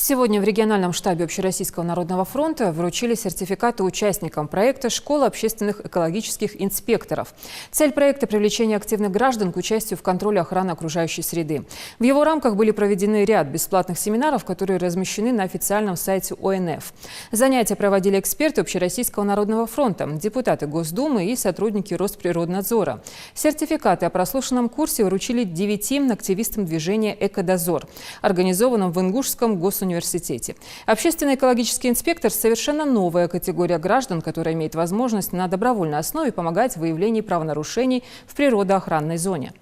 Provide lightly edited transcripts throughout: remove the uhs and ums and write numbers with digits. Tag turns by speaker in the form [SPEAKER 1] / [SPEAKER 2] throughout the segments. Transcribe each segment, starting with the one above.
[SPEAKER 1] Сегодня в региональном штабе Общероссийского народного фронта вручили сертификаты участникам проекта «Школа общественных экологических инспекторов». Цель проекта – привлечение активных граждан к участию в контроле охраны окружающей среды. В его рамках были проведены ряд бесплатных семинаров, которые размещены на официальном сайте ОНФ. Занятия проводили эксперты Общероссийского народного фронта, депутаты Госдумы и сотрудники Росприроднадзора. Сертификаты о прослушанном курсе вручили 9 активистам движения «Экодозор», организованном в Ингушском госуниверситете. Общественный экологический инспектор – совершенно новая категория граждан, которая имеет возможность на добровольной основе помогать в выявлении правонарушений в природоохранной зоне.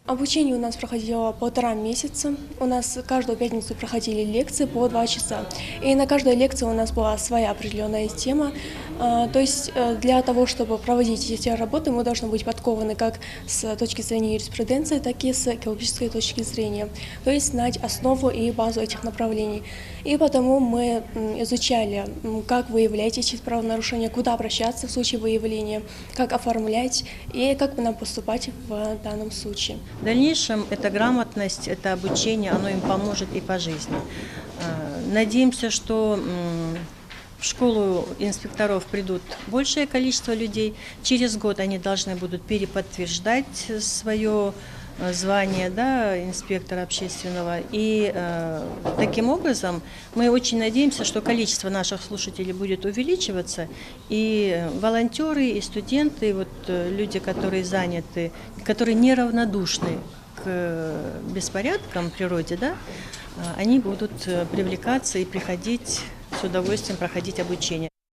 [SPEAKER 2] Обучение у нас проходило 1,5 месяца. У нас каждую пятницу проходили лекции по 2 часа. И на каждой лекции у нас была своя определенная тема. То есть для того, чтобы проводить эти работы, мы должны быть подкованы как с точки зрения юриспруденции, так и с экологической точки зрения. То есть знать основу и базу этих направлений. И потому мы изучали, как выявлять эти правонарушения, куда обращаться в случае выявления, как оформлять и как нам поступать в данном случае.
[SPEAKER 3] В дальнейшем эта грамотность, это обучение, оно им поможет и по жизни. Надеемся, что в школу инспекторов придут большее количество людей. Через год они должны будут переподтверждать свое звание, инспектора общественного. И таким образом мы очень надеемся, что количество наших слушателей будет увеличиваться. И волонтеры, и студенты, люди, которые заняты, которые неравнодушны к беспорядкам в природе, они будут привлекаться и приходить с удовольствием проходить обучение.